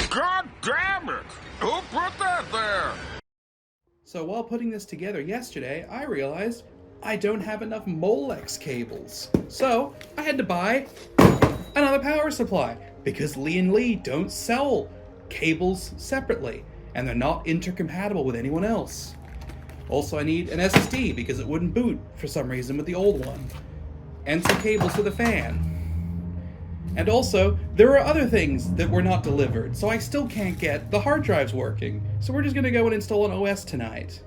God damn it! Who put that there? So while putting this together yesterday, I realized I don't have enough Molex cables. So I had to buy another power supply because Lee and Lee don't sell cables separately and they're not intercompatible with anyone else. Also, I need an SSD because it wouldn't boot for some reason with the old one. And some cables for the fan. And also, there are other things that were not delivered, so I still can't get the hard drives working. So we're just gonna go and install an OS tonight.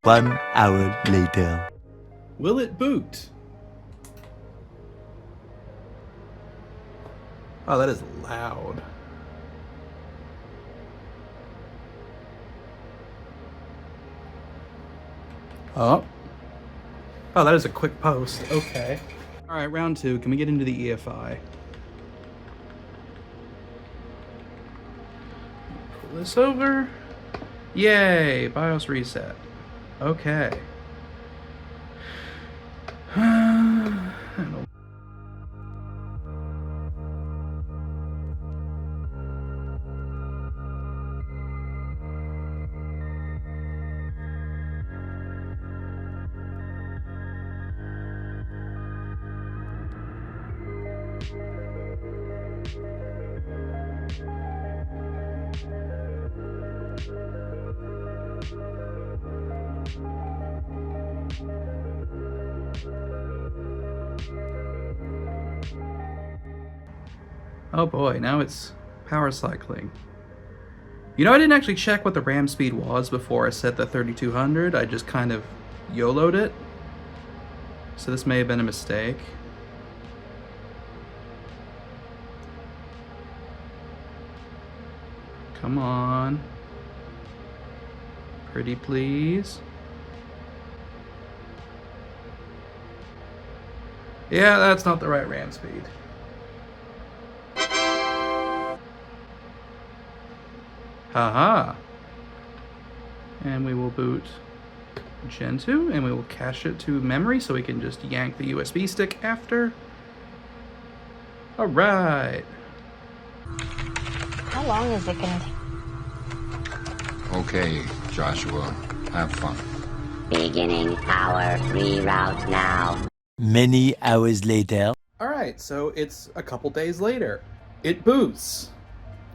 1 hour later. Will it boot? Oh, that is loud. Oh, that is a quick post. Okay. All right, round 2. Can we get into the EFI? Pull this over. Yay, BIOS reset. Okay. Oh boy, now it's power cycling. You know, I didn't actually check what the RAM speed was before I set the 3200. I just kind of YOLO'd it. So this may have been a mistake. Come on. Pretty please. Yeah, that's not the right RAM speed. Haha. And we will boot Gen 2 and we will cache it to memory so we can just yank the USB stick after. Alright. How long is it gonna take? Okay, Joshua, have fun. Beginning power reroute now. Many hours later. Alright, so it's a couple days later. It boots.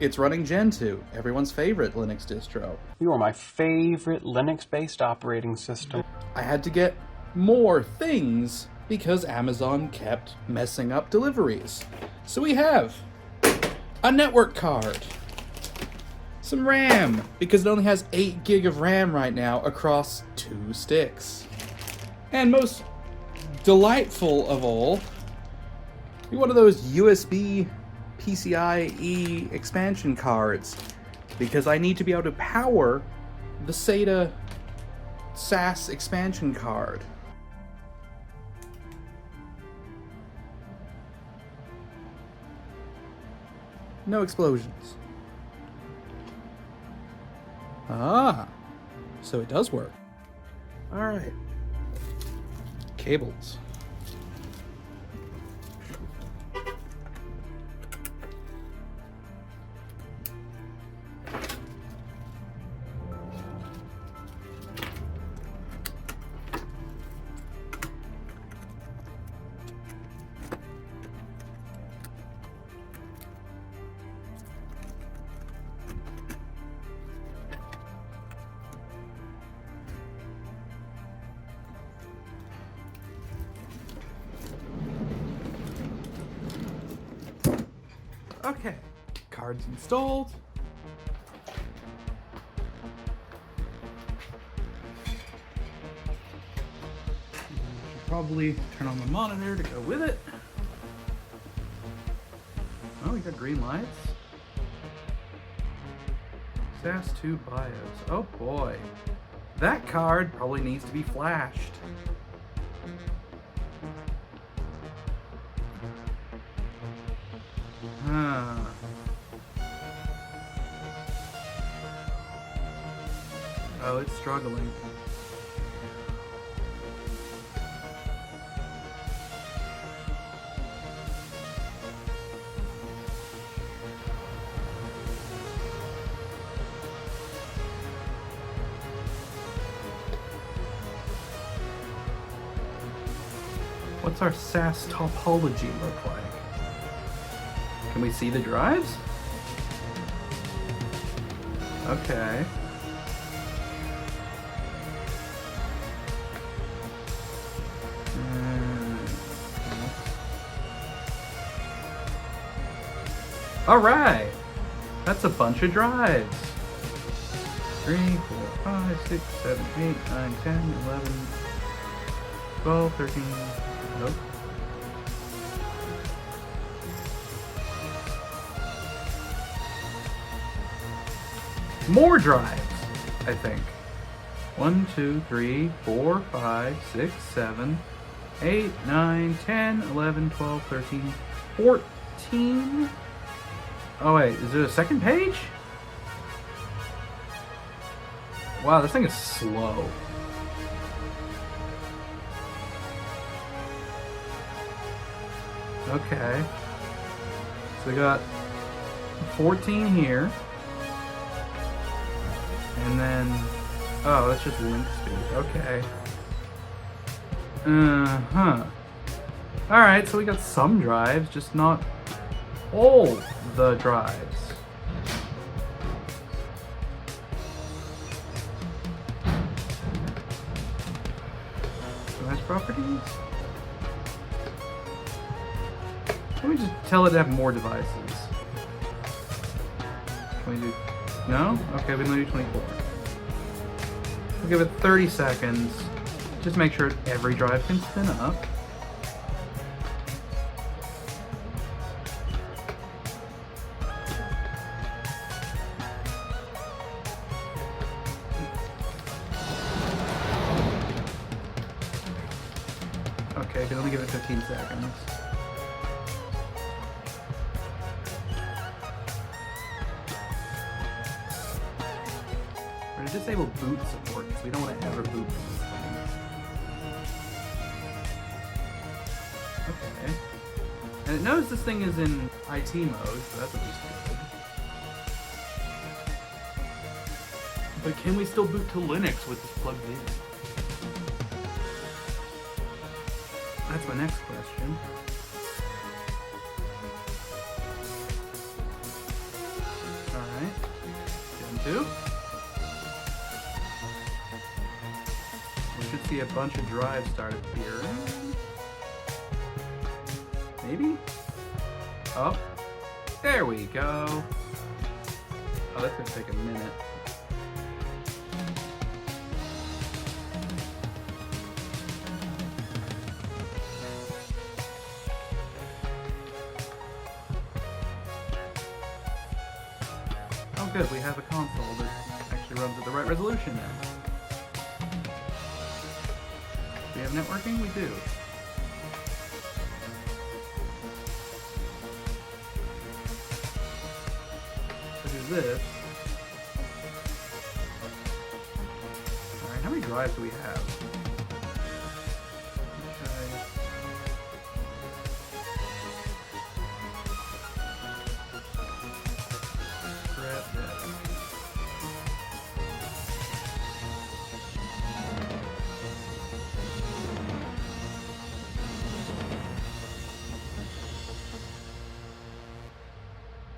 It's running Gentoo, everyone's favorite Linux distro. You are my favorite Linux-based operating system. I had to get more things because Amazon kept messing up deliveries. So we have a network card, some RAM, because it only has 8 gig of RAM right now across 2 sticks. And most delightful of all, one of those USB PCIe expansion cards, because I need to be able to power the SATA SAS expansion card. No explosions. Ah, so it does work. All right. Cables. Okay, cards installed. Should probably turn on the monitor to go with it. Oh, we got green lights. SAS 2 BIOS. Oh boy. That card probably needs to be flashed. Huh. Oh, it's struggling. What's our SAS topology look like? Can we see the drives? Okay. Alright! That's a bunch of drives. 3, 4, 5, 6, 7, 8, 9, 10, 11, 12, 13. Nope. More drives, I think. 1, 2, 3, 4, 5, 6, 7, 8, 9, 10, 11, 12, 13, 14. Oh wait, is there a second page? Wow, this thing is slow. Okay. So we got 14 here. And then, oh, that's just link speed. Okay. Uh-huh. Alright, so we got some drives, just not all the drives. Device properties? Let me just tell it to have more devices. Can we do... No? Okay, we can only do 24. We'll give it 30 seconds. Just make sure every drive can spin up. Okay, can only give it 15 seconds. We're gonna disable boot support because we don't want to ever boot from this thing. Okay. And it knows this thing is in IT mode, so that's at least good. But can we still boot to Linux with this plugged in? That's my next question. 2. We should see a bunch of drives start appearing. Maybe? Oh, there we go. Oh, that's gonna take a minute. Oh good, we have a console that actually runs at the right resolution now. Do we have networking? We do. So do this. Alright, how many drives do we have?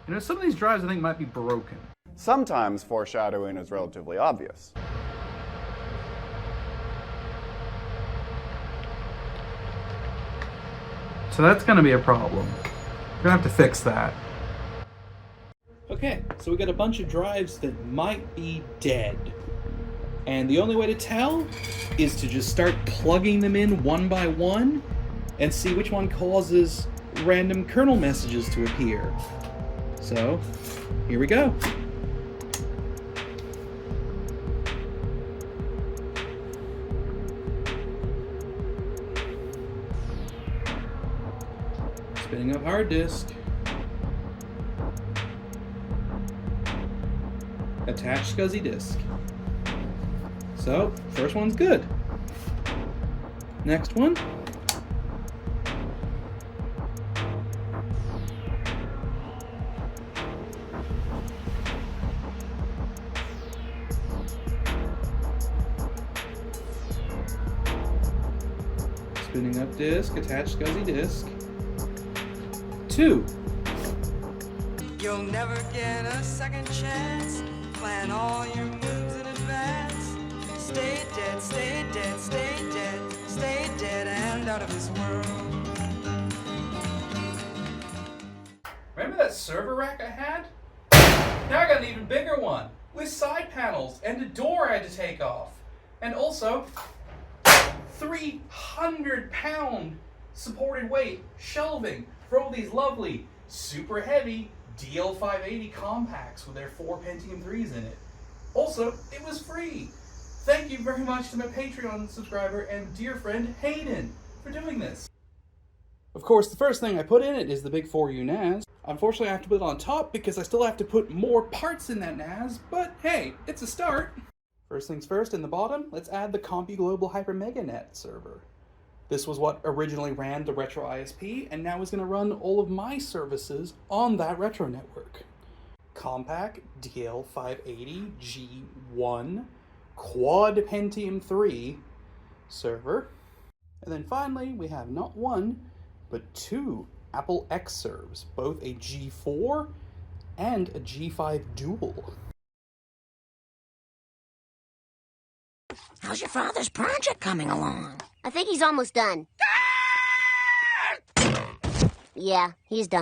You know, some of these drives I think might be broken. Sometimes foreshadowing is relatively obvious. So that's going to be a problem. We're going to have to fix that. Okay, so we got a bunch of drives that might be dead. And the only way to tell is to just start plugging them in one by one and see which one causes random kernel messages to appear. So, here we go. Spinning up hard disk. Attach SCSI disk. So, first one's good. Next one. Spinning up disk, attach SCSI disk. 2. You'll never get a second chance. Plan all your moves in advance. Stay dead, stay dead, stay dead, stay dead and out of this world. Remember that server rack I had? Now I got an even bigger one, with side panels and a door I had to take off. And also, 300-pound supported weight shelving for all these lovely, super heavy DL580 compacts with their 4 Pentium 3s in it. Also, it was free. Thank you very much to my Patreon subscriber and dear friend Hayden for doing this. Of course, the first thing I put in it is the big 4U NAS. Unfortunately, I have to put it on top because I still have to put more parts in that NAS, but hey, it's a start. First things first, in the bottom, let's add the CompuGlobal HyperMegaNet server. This was what originally ran the Retro ISP, and now is going to run all of my services on that Retro network. Compact DL580 G1 Quad Pentium 3 server. And then finally, we have not one, but 2 Apple X servers, both a G4 and a G5 dual. How's your father's project coming along? I think he's almost done. Yeah, he's done.